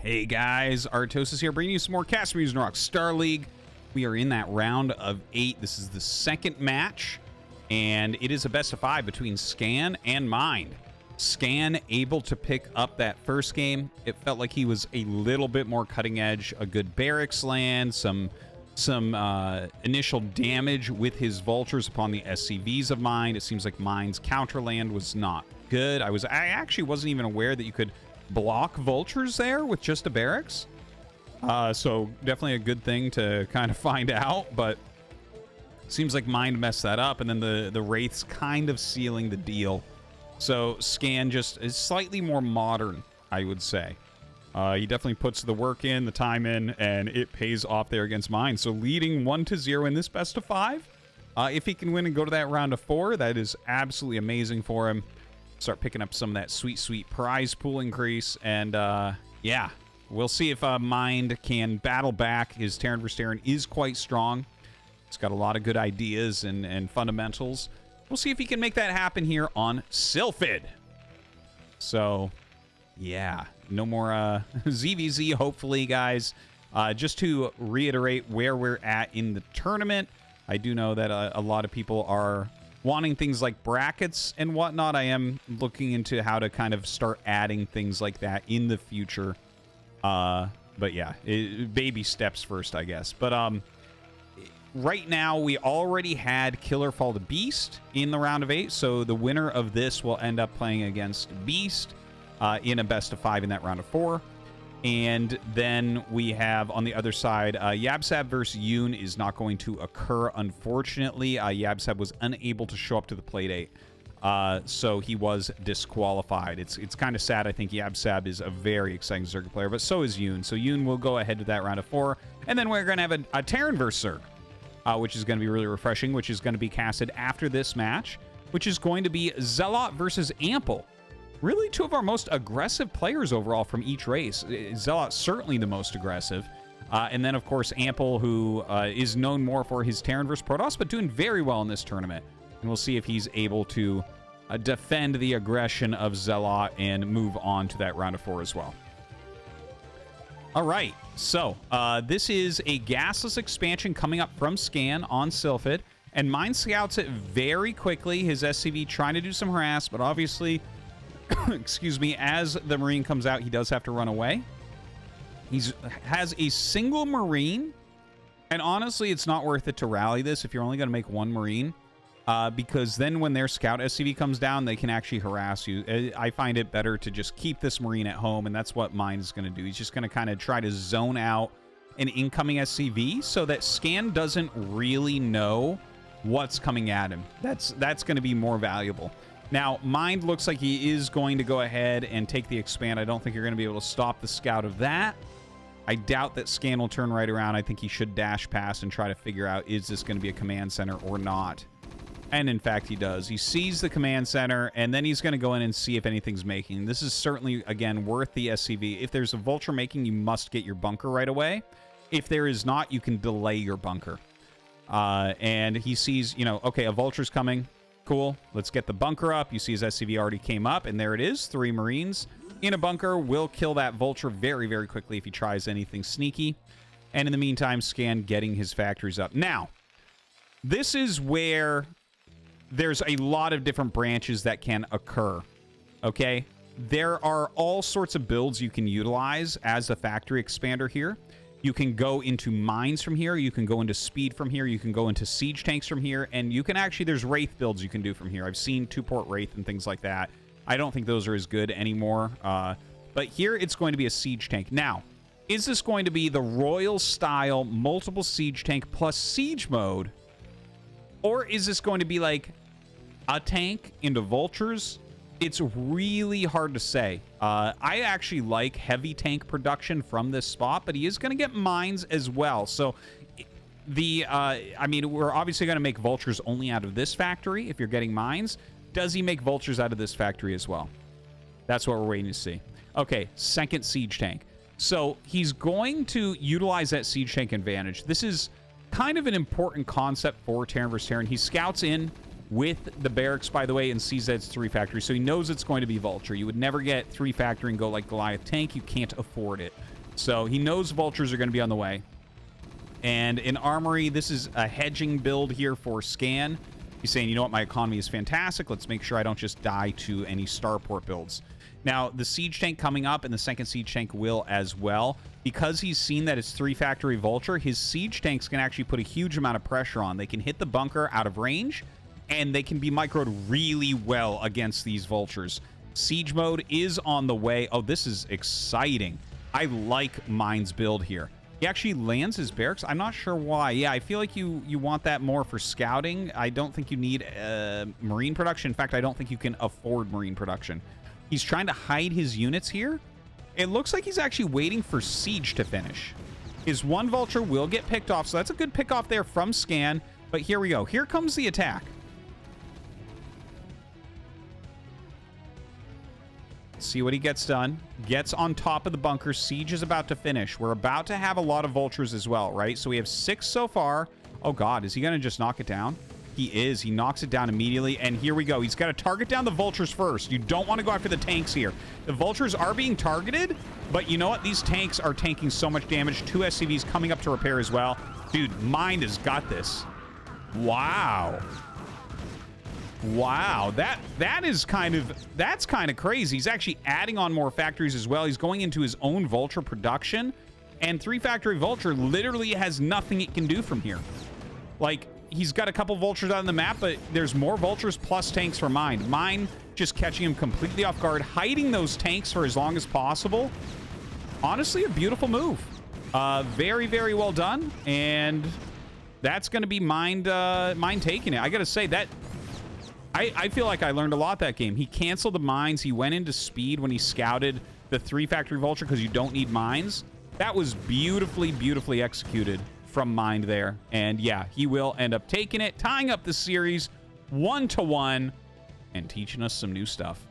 Hey guys, Artosis here, bringing you some more CasterMuse Narak StarLeague. We are in that round of 8. This is the second match, and it is a best of 5 between Scan and Mind. Scan able to pick up that first game. It felt like he was a little bit more cutting edge, a good barracks land, some initial damage with his vultures upon the SCVs of Mind. It seems like Mind's counter land was not good. I actually wasn't even aware that you could block vultures there with just a barracks. So definitely a good thing to kind of find out, but seems like Mind messed that up, and then the Wraiths kind of sealing the deal. So Scan just is slightly more modern, I would say. He definitely puts the work in, the time in, and it pays off there against Mind. So leading 1-0 in this best of 5. If he can win and go to that round of 4, that is absolutely amazing for him. Start picking up some of that sweet prize pool increase, and yeah, we'll see if Mind can battle back. His Terran vs. Terran is quite strong. He's got a lot of good ideas and fundamentals. We'll see if he can make that happen here on Sylphid. So yeah, no more ZVZ, hopefully, guys. Just to reiterate where we're at in the tournament, I do know that a lot of people are wanting things like brackets and whatnot. I am looking into how to kind of start adding things like that in the future. But yeah, baby steps first, I guess. But right now, we already had Killer fall to Beast in the round of 8. So the winner of this will end up playing against Beast in a best of 5 in that round of 4. And then we have on the other side, Yabsab versus Yoon is not going to occur, unfortunately. Yabsab was unable to show up to the playdate, so he was disqualified. It's kind of sad. I think Yabsab is a very exciting Zerg player, but so is Yoon. So Yoon will go ahead to that round of 4. And then we're going to have a Terran versus Zerg, which is going to be really refreshing, which is going to be casted after this match, which is going to be Zealot versus Ample. Really, two of our most aggressive players overall from each race. Zealot certainly the most aggressive. And then, of course, Ample, who is known more for his Terran versus Protoss, but doing very well in this tournament. And we'll see if he's able to defend the aggression of Zealot and move on to that round of 4 as well. All right, so this is a gasless expansion coming up from Scan on Sylphid. And Mind scouts it very quickly. His SCV trying to do some harass, but obviously... excuse me, as the Marine comes out, he does have to run away. He has a single Marine, and honestly, it's not worth it to rally this if you're only going to make one Marine, because then when their Scout SCV comes down, they can actually harass you. I find it better to just keep this Marine at home, and that's what Mind is going to do. He's just going to kind of try to zone out an incoming SCV so that Scan doesn't really know what's coming at him. That's going to be more valuable. Now, Mind looks like he is going to go ahead and take the expand. I don't think you're going to be able to stop the scout of that. I doubt that Scan will turn right around. I think he should dash past and try to figure out, is this going to be a command center or not? And in fact, he does. He sees the command center, and then he's going to go in and see if anything's making. This is certainly, again, worth the SCV. If there's a vulture making, you must get your bunker right away. If there is not, you can delay your bunker. And he sees, you know, okay, a vulture's coming. Cool. Let's get the bunker up. You see his SCV already came up, and there it is. 3 Marines in a bunker will kill that vulture very, very quickly if he tries anything sneaky. And in the meantime, Scan getting his factories up. Now, this is where there's a lot of different branches that can occur. Okay? There are all sorts of builds you can utilize as a factory expander here. You can go into mines from here. You can go into speed from here. You can go into siege tanks from here. And you can actually, there's Wraith builds you can do from here. I've seen 2-port Wraith and things like that. I don't think those are as good anymore. But here it's going to be a siege tank. Now, is this going to be the Royal style multiple siege tank plus siege mode? Or is this going to be like a tank into vultures? It's really hard to say. I actually like heavy tank production from this spot, but he is going to get mines as well. So, I mean, we're obviously going to make vultures only out of this factory if you're getting mines. Does he make vultures out of this factory as well? That's what we're waiting to see. Okay, second siege tank. So he's going to utilize that siege tank advantage. This is kind of an important concept for Terran vs. Terran. He scouts in with the barracks, by the way, and sees that it's 3 factory, so he knows it's going to be Vulture. You would never get 3 factory and go like Goliath tank. You can't afford it. So he knows Vultures are going to be on the way. And in Armory, this is a hedging build here for Scan. He's saying, you know what, my economy is fantastic. Let's make sure I don't just die to any starport builds. Now, the siege tank coming up, and the second siege tank will as well. Because he's seen that it's 3 factory Vulture, his siege tanks can actually put a huge amount of pressure on. They can hit the bunker out of range, and they can be microed really well against these Vultures. Siege mode is on the way. Oh, this is exciting. I like Mine's build here. He actually lands his barracks. I'm not sure why. Yeah, I feel like you want that more for scouting. I don't think you need marine production. In fact, I don't think you can afford marine production. He's trying to hide his units here. It looks like he's actually waiting for siege to finish. His 1 Vulture will get picked off, so that's a good pick off there from Scan. But here we go. Here comes the attack. See what he gets done. Gets on top of the bunker. Siege is about to finish. We're about to have a lot of Vultures as well, right? So we have 6 so far. Oh, God. Is he going to just knock it down? He is. He knocks it down immediately. And here we go. He's got to target down the Vultures first. You don't want to go after the tanks here. The Vultures are being targeted, but you know what? These tanks are tanking so much damage. 2 SCVs coming up to repair as well. Dude, Mind has got this. Wow. Wow, that's kind of crazy. He's actually adding on more factories as well. He's going into his own Vulture production, and 3 factory Vulture literally has nothing it can do from here. Like, he's got a couple Vultures on the map, but there's more Vultures plus tanks for Mine. Mine just catching him completely off guard, hiding those tanks for as long as possible. Honestly, a beautiful move. Very, very well done, and that's going to be Mind taking it. I got to say that. I feel like I learned a lot that game. He canceled the mines. He went into speed when he scouted the 3 factory Vulture because you don't need mines. That was beautifully, beautifully executed from Mind there. And yeah, he will end up taking it, tying up the series 1-1, and teaching us some new stuff.